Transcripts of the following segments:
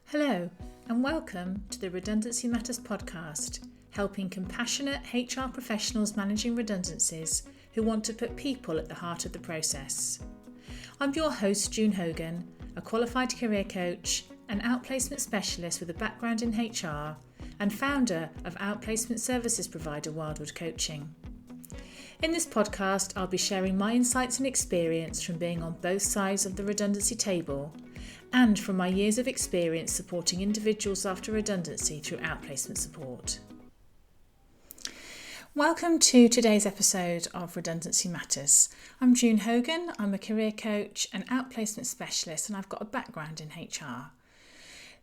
Hello, and welcome to the Redundancy Matters podcast, helping compassionate HR professionals managing redundancies who want to put people at the heart of the process. I'm your host, June Hogan, a qualified career coach and outplacement specialist with a background in HR and founder of outplacement services provider Wildwood Coaching. In this podcast, I'll be sharing my insights and experience from being on both sides of the redundancy table and from my years of experience supporting individuals after redundancy through outplacement support. Welcome to today's episode of Redundancy Matters. I'm June Hogan, I'm a career coach and outplacement specialist, and I've got a background in HR.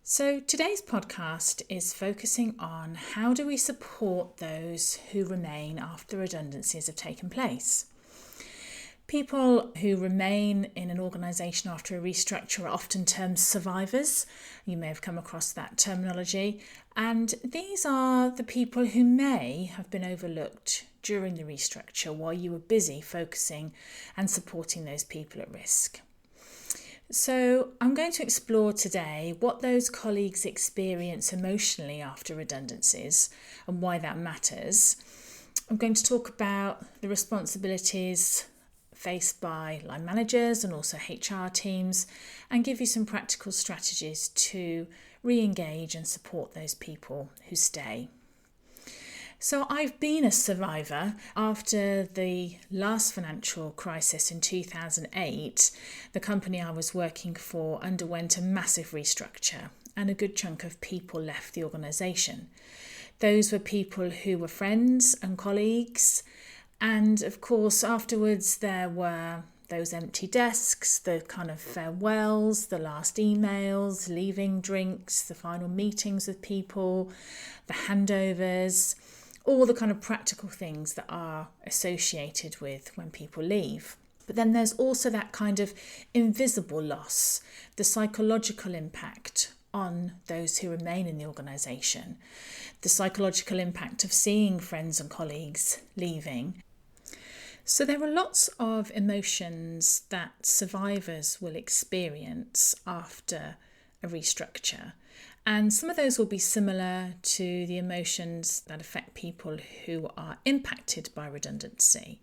So today's podcast is focusing on how do we support those who remain after redundancies have taken place. People who remain in an organisation after a restructure are often termed survivors. You may have come across that terminology. And these are the people who may have been overlooked during the restructure while you were busy focusing and supporting those people at risk. So I'm going to explore today what those colleagues experience emotionally after redundancies and why that matters. I'm going to talk about the responsibilities faced by line managers and also HR teams, and give you some practical strategies to re-engage and support those people who stay. So I've been a survivor. After the last financial crisis in 2008, the company I was working for underwent a massive restructure and a good chunk of people left the organisation. Those were people who were friends and colleagues. And of course, afterwards, there were those empty desks, the kind of farewells, the last emails, leaving drinks, the final meetings with people, the handovers, all the kind of practical things that are associated with when people leave. But then there's also that kind of invisible loss, the psychological impact on those who remain in the organisation, the psychological impact of seeing friends and colleagues leaving. So there are lots of emotions that survivors will experience after a restructure. And some of those will be similar to the emotions that affect people who are impacted by redundancy.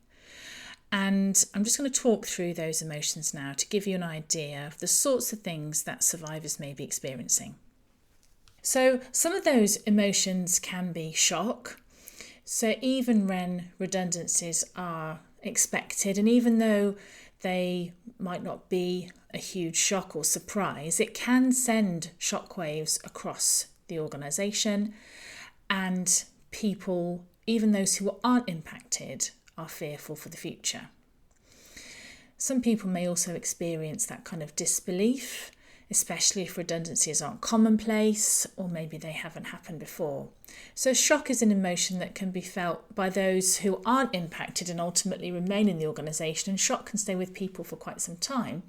And I'm just going to talk through those emotions now to give you an idea of the sorts of things that survivors may be experiencing. So some of those emotions can be shock. So even when redundancies are expected, and even though they might not be a huge shock or surprise, it can send shockwaves across the organisation, and people, even those who aren't impacted, are fearful for the future. Some people may also experience that kind of disbelief, especially if redundancies aren't commonplace or maybe they haven't happened before. So shock is an emotion that can be felt by those who aren't impacted and ultimately remain in the organisation, and shock can stay with people for quite some time,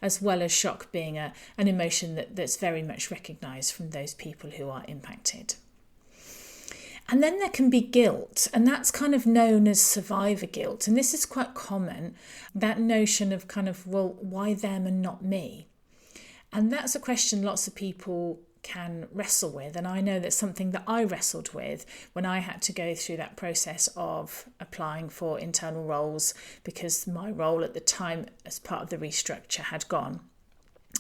as well as shock being an emotion that's very much recognised from those people who are impacted. And then there can be guilt, and that's kind of known as survivor guilt. And this is quite common, that notion of kind of, well, why them and not me? And that's a question lots of people can wrestle with. And I know that's something that I wrestled with when I had to go through that process of applying for internal roles, because my role at the time as part of the restructure had gone.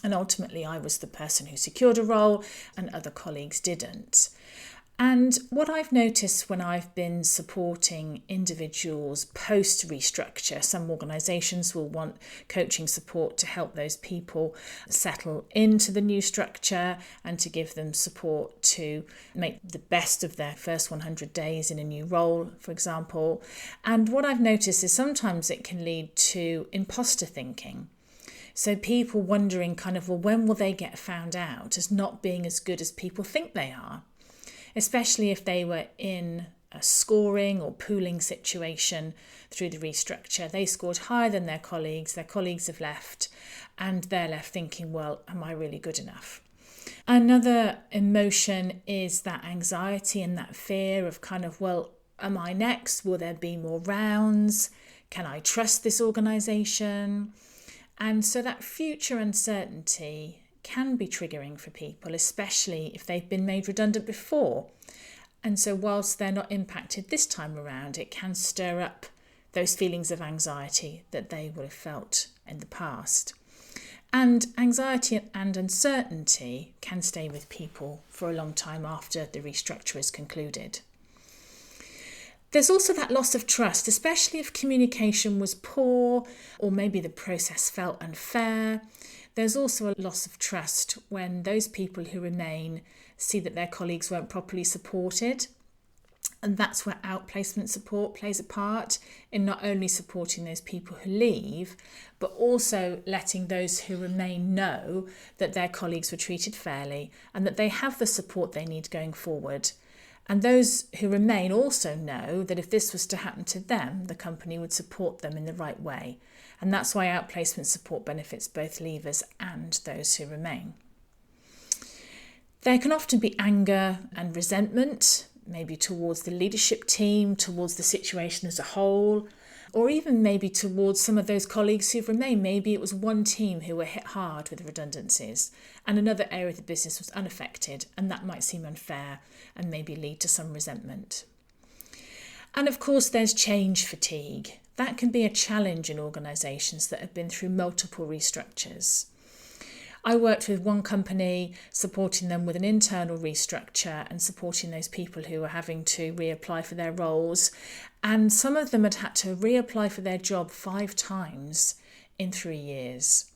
And ultimately I was the person who secured a role and other colleagues didn't. And what I've noticed when I've been supporting individuals post-restructure, some organisations will want coaching support to help those people settle into the new structure and to give them support to make the best of their first 100 days in a new role, for example. And what I've noticed is sometimes it can lead to imposter thinking. So people wondering kind of, well, when will they get found out as not being as good as people think they are? Especially if they were in a scoring or pooling situation through the restructure. They scored higher than their colleagues have left, and they're left thinking, well, am I really good enough? Another emotion is that anxiety and that fear of kind of, well, am I next? Will there be more rounds? Can I trust this organisation? And so that future uncertainty can be triggering for people, especially if they've been made redundant before. And so whilst they're not impacted this time around, it can stir up those feelings of anxiety that they would have felt in the past. And anxiety and uncertainty can stay with people for a long time after the restructure is concluded. There's also that loss of trust, especially if communication was poor or maybe the process felt unfair. There's also a loss of trust when those people who remain see that their colleagues weren't properly supported. And that's where outplacement support plays a part in not only supporting those people who leave, but also letting those who remain know that their colleagues were treated fairly and that they have the support they need going forward. And those who remain also know that if this was to happen to them, the company would support them in the right way. And that's why outplacement support benefits both leavers and those who remain. There can often be anger and resentment, maybe towards the leadership team, towards the situation as a whole, or even maybe towards some of those colleagues who've remained. Maybe it was one team who were hit hard with redundancies and another area of the business was unaffected, and that might seem unfair and maybe lead to some resentment. And of course, there's change fatigue. That can be a challenge in organisations that have been through multiple restructures. I worked with one company, supporting them with an internal restructure and supporting those people who were having to reapply for their roles. And some of them had to reapply for their job 5 times in 3 years.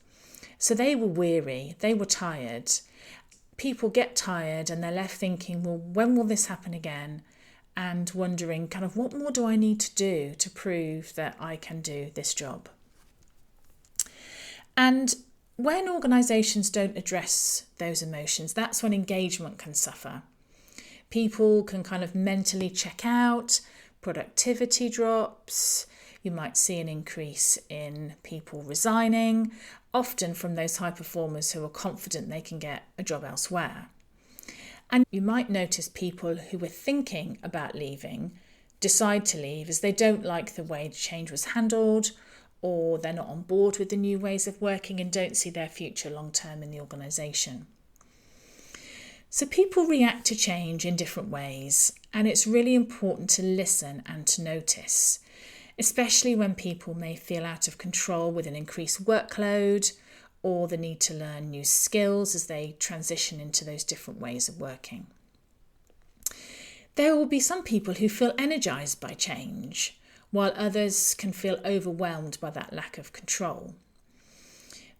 So they were weary, they were tired. People get tired and they're left thinking, well, when will this happen again? And wondering kind of what more do I need to do to prove that I can do this job? And when organisations don't address those emotions, that's when engagement can suffer. People can kind of mentally check out, productivity drops, you might see an increase in people resigning, often from those high performers who are confident they can get a job elsewhere. And you might notice people who were thinking about leaving decide to leave as they don't like the way the change was handled, or they're not on board with the new ways of working and don't see their future long term in the organisation. So people react to change in different ways, and it's really important to listen and to notice, especially when people may feel out of control with an increased workload or the need to learn new skills as they transition into those different ways of working. There will be some people who feel energised by change, while others can feel overwhelmed by that lack of control.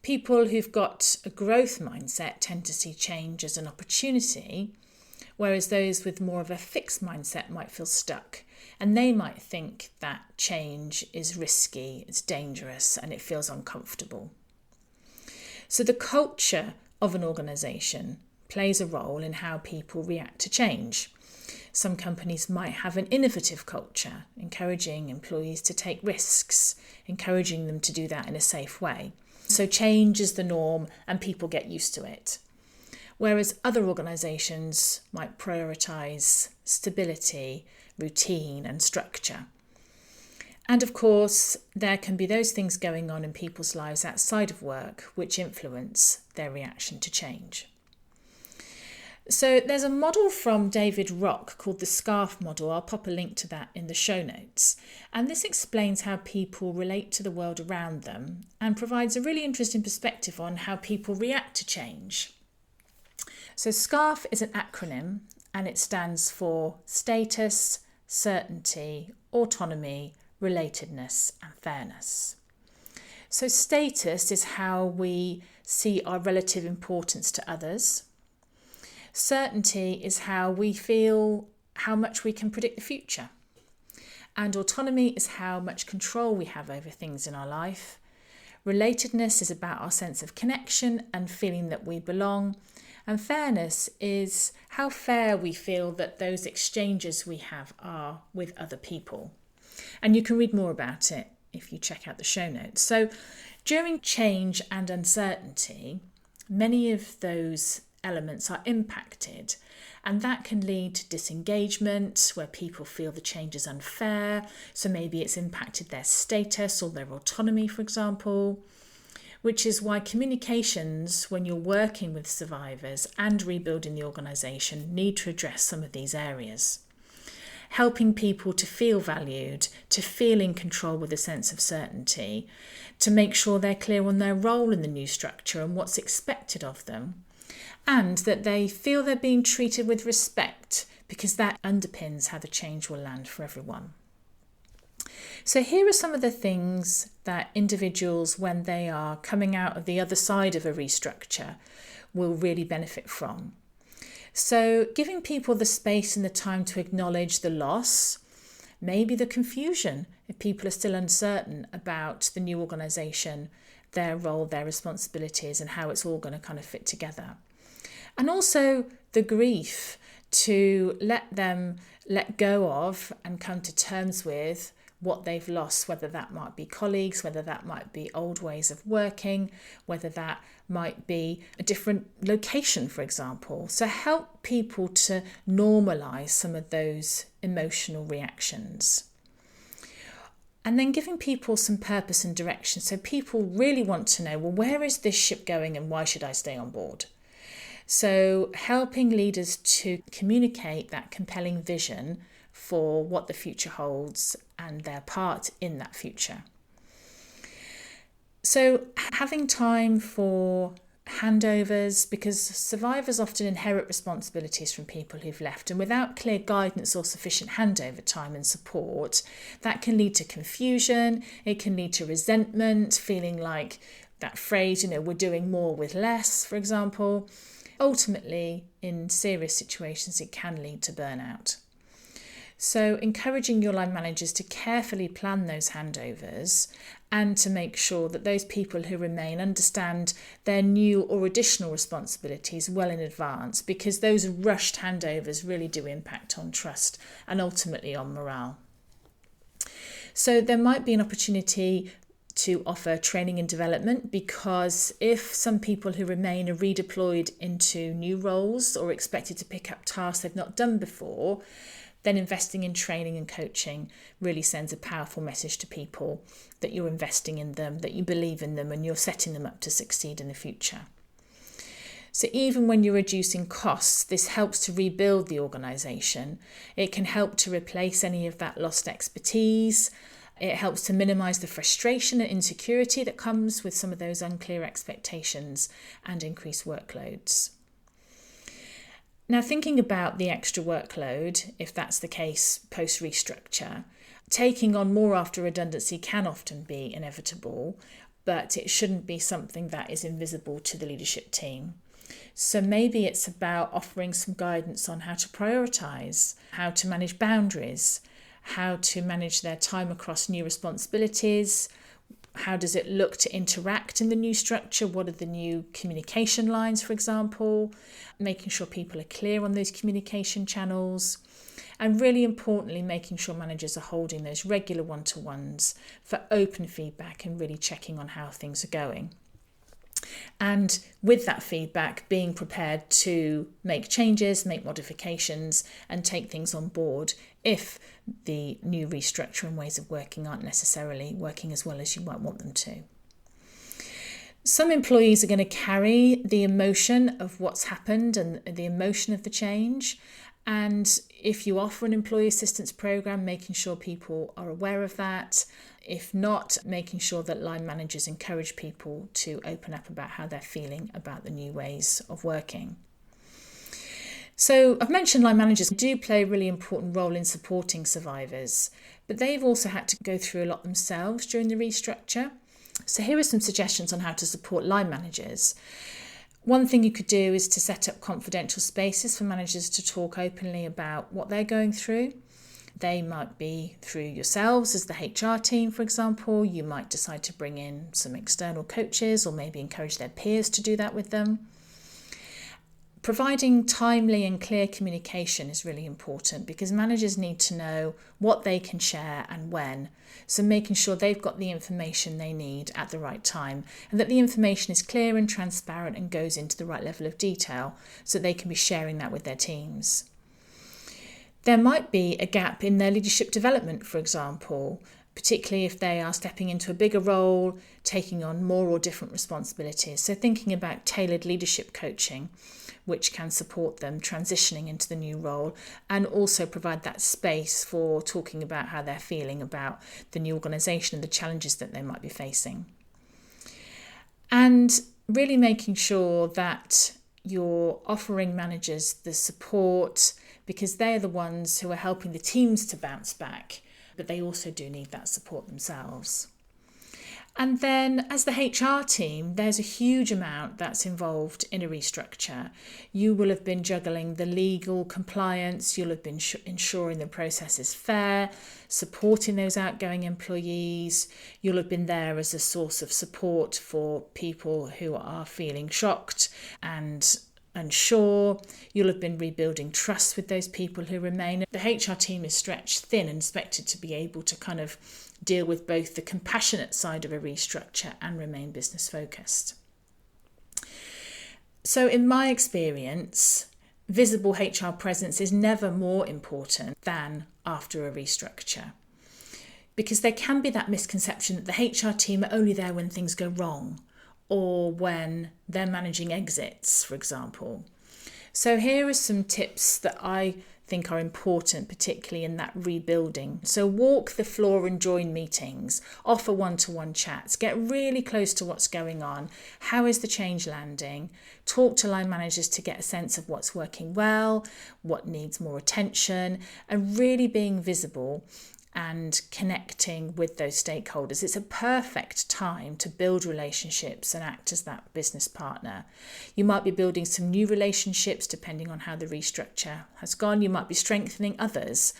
People who've got a growth mindset tend to see change as an opportunity, whereas those with more of a fixed mindset might feel stuck, and they might think that change is risky, it's dangerous, and it feels uncomfortable. So the culture of an organisation plays a role in how people react to change. Some companies might have an innovative culture, encouraging employees to take risks, encouraging them to do that in a safe way. So change is the norm and people get used to it. Whereas other organisations might prioritise stability, routine and structure. And of course, there can be those things going on in people's lives outside of work which influence their reaction to change. So there's a model from David Rock called the SCARF model. I'll pop a link to that in the show notes. And this explains how people relate to the world around them and provides a really interesting perspective on how people react to change. So SCARF is an acronym and it stands for status, certainty, autonomy, relatedness and fairness. So status is how we see our relative importance to others. Certainty is how we feel how much we can predict the future. And autonomy is how much control we have over things in our life. Relatedness is about our sense of connection and feeling that we belong. And fairness is how fair we feel that those exchanges we have are with other people. And you can read more about it if you check out the show notes. So during change and uncertainty, many of those elements are impacted, and that can lead to disengagement where people feel the change is unfair. So maybe it's impacted their status or their autonomy, for example. which is why communications, when you're working with survivors and rebuilding the organisation, need to address some of these areas. Helping people to feel valued, to feel in control with a sense of certainty, to make sure they're clear on their role in the new structure and what's expected of them, and that they feel they're being treated with respect, because that underpins how the change will land for everyone. So here are some of the things that individuals, when they are coming out of the other side of a restructure, will really benefit from. So giving people the space and the time to acknowledge the loss, maybe the confusion if people are still uncertain about the new organisation, their role, their responsibilities, and how it's all going to kind of fit together. And also the grief, to let them let go of and come to terms with what they've lost, whether that might be colleagues, whether that might be old ways of working, whether that might be a different location, for example. So help people to normalise some of those emotional reactions. And then giving people some purpose and direction. So people really want to know, well, where is this ship going and why should I stay on board? So helping leaders to communicate that compelling vision for what the future holds and their part in that future. So having time for handovers, because survivors often inherit responsibilities from people who've left, and without clear guidance or sufficient handover time and support, that can lead to confusion, it can lead to resentment, feeling like that phrase, we're doing more with less, for example. Ultimately, in serious situations, it can lead to burnout. So encouraging your line managers to carefully plan those handovers and to make sure that those people who remain understand their new or additional responsibilities well in advance, because those rushed handovers really do impact on trust and ultimately on morale. So there might be an opportunity to offer training and development, because if some people who remain are redeployed into new roles or expected to pick up tasks they've not done before, then investing in training and coaching really sends a powerful message to people that you're investing in them, that you believe in them, and you're setting them up to succeed in the future. So even when you're reducing costs, this helps to rebuild the organisation. It can help to replace any of that lost expertise. It helps to minimise the frustration and insecurity that comes with some of those unclear expectations and increased workloads. Now, thinking about the extra workload, if that's the case post-restructure, taking on more after redundancy can often be inevitable, but it shouldn't be something that is invisible to the leadership team. So maybe it's about offering some guidance on how to prioritise, how to manage boundaries, how to manage their time across new responsibilities. How does it look to interact in the new structure? What are the new communication lines, for example? Making sure people are clear on those communication channels. And really importantly, making sure managers are holding those regular one-to-ones for open feedback and really checking on how things are going. And with that feedback, being prepared to make changes, make modifications, and take things on board if the new restructure and ways of working aren't necessarily working as well as you might want them to. Some employees are going to carry the emotion of what's happened and the emotion of the change. And if you offer an employee assistance program, making sure people are aware of that. If not, making sure that line managers encourage people to open up about how they're feeling about the new ways of working. So I've mentioned line managers do play a really important role in supporting survivors, but they've also had to go through a lot themselves during the restructure. So here are some suggestions on how to support line managers. One thing you could do is to set up confidential spaces for managers to talk openly about what they're going through. They might be through yourselves as the HR team, for example. You might decide to bring in some external coaches or maybe encourage their peers to do that with them. Providing timely and clear communication is really important, because managers need to know what they can share and when. So making sure they've got the information they need at the right time, and that the information is clear and transparent and goes into the right level of detail so they can be sharing that with their teams. There might be a gap in their leadership development, for example, particularly if they are stepping into a bigger role, taking on more or different responsibilities. So thinking about tailored leadership coaching, which can support them transitioning into the new role and also provide that space for talking about how they're feeling about the new organisation and the challenges that they might be facing. And really making sure that you're offering managers the support, because they're the ones who are helping the teams to bounce back, but they also do need that support themselves. And then as the HR team, there's a huge amount that's involved in a restructure. You will have been juggling the legal compliance, you'll have been ensuring the process is fair, supporting those outgoing employees, you'll have been there as a source of support for people who are feeling shocked and unsure. You'll have been rebuilding trust with those people who remain. The HR team is stretched thin and expected to be able to kind of deal with both the compassionate side of a restructure and remain business focused. So in my experience, visible HR presence is never more important than after a restructure, because there can be that misconception that the HR team are only there when things go wrong or when they're managing exits, for example. So here are some tips that I think are important, particularly in that rebuilding. So walk the floor and join meetings, offer one-to-one chats, get really close to what's going on. How is the change landing? Talk to line managers to get a sense of what's working well, what needs more attention, and really being visible and connecting with those stakeholders. It's a perfect time to build relationships and act as that business partner. You might be building some new relationships depending on how the restructure has gone. You might be strengthening others.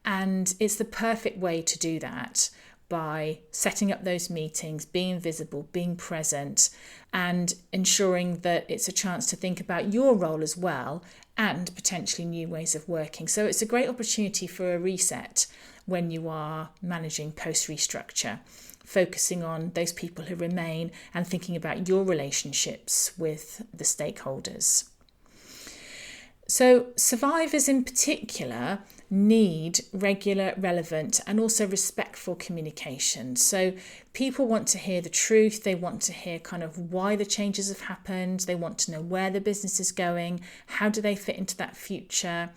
And it's the perfect way to do that by setting up those meetings, being visible, being present, and ensuring that it's a chance to think about your role as well and potentially new ways of working. So it's a great opportunity for a reset when you are managing post-restructure, focusing on those people who remain and thinking about your relationships with the stakeholders. So survivors in particular need regular, relevant and also respectful communication. So people want to hear the truth, they want to hear kind of why the changes have happened, they want to know where the business is going, how do they fit into that future.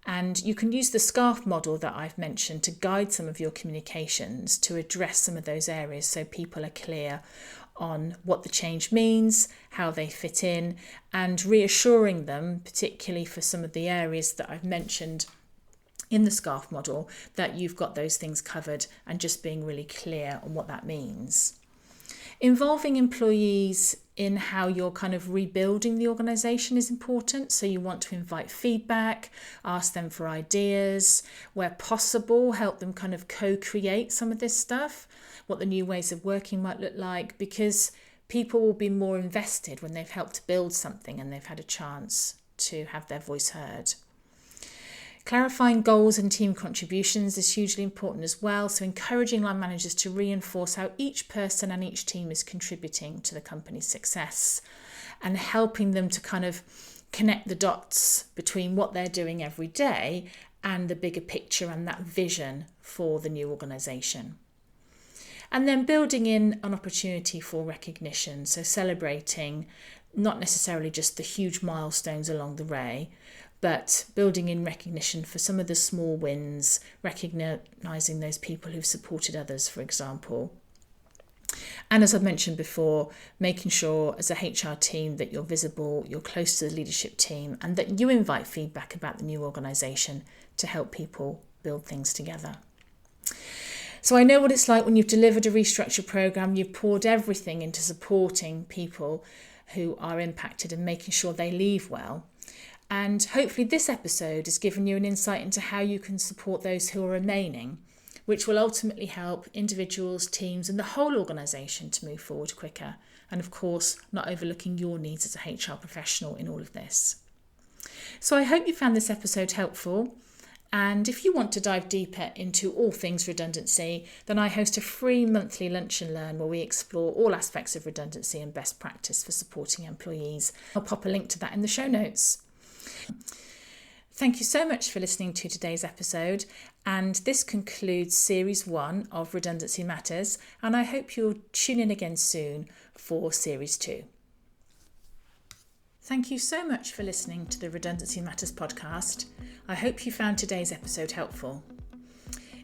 And you can use the SCARF model that I've mentioned to guide some of your communications to address some of those areas so people are clear on what the change means, how they fit in, and reassuring them, particularly for some of the areas that I've mentioned in the SCARF model, that you've got those things covered and just being really clear on what that means. Involving employees in how you're kind of rebuilding the organisation is important. So you want to invite feedback, ask them for ideas, where possible, help them kind of co-create some of this stuff, what the new ways of working might look like, because people will be more invested when they've helped build something and they've had a chance to have their voice heard. Clarifying goals and team contributions is hugely important as well. So encouraging line managers to reinforce how each person and each team is contributing to the company's success and helping them to kind of connect the dots between what they're doing every day and the bigger picture and that vision for the new organisation. And then building in an opportunity for recognition. So celebrating not necessarily just the huge milestones along the way, but building in recognition for some of the small wins, recognising those people who've supported others, for example. And as I've mentioned before, making sure as a HR team that you're visible, you're close to the leadership team, and that you invite feedback about the new organisation to help people build things together. So I know what it's like when you've delivered a restructure programme, you've poured everything into supporting people who are impacted and making sure they leave well. And hopefully this episode has given you an insight into how you can support those who are remaining, which will ultimately help individuals, teams and the whole organisation to move forward quicker. And of course, not overlooking your needs as a HR professional in all of this. So I hope you found this episode helpful. And if you want to dive deeper into all things redundancy, then I host a free monthly lunch and learn where we explore all aspects of redundancy and best practice for supporting employees. I'll pop a link to that in the show notes. Thank you so much for listening to today's episode, and this concludes Series 1 of Redundancy Matters, and I hope you'll tune in again soon for Series 2. Thank you so much for listening to the Redundancy Matters podcast. I hope you found today's episode helpful.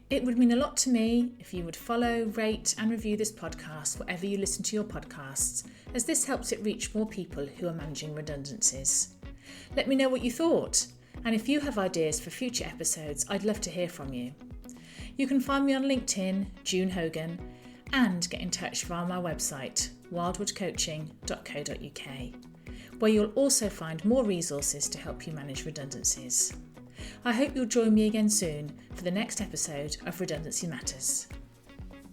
It would mean a lot to me if you would follow, rate and review this podcast wherever you listen to your podcasts, as this helps it reach more people who are managing redundancies. Let me know what you thought. And if you have ideas for future episodes, I'd love to hear from you. You can find me on LinkedIn, June Hogan, and get in touch via my website, wildwoodcoaching.co.uk, where you'll also find more resources to help you manage redundancies. I hope you'll join me again soon for the next episode of Redundancy Matters.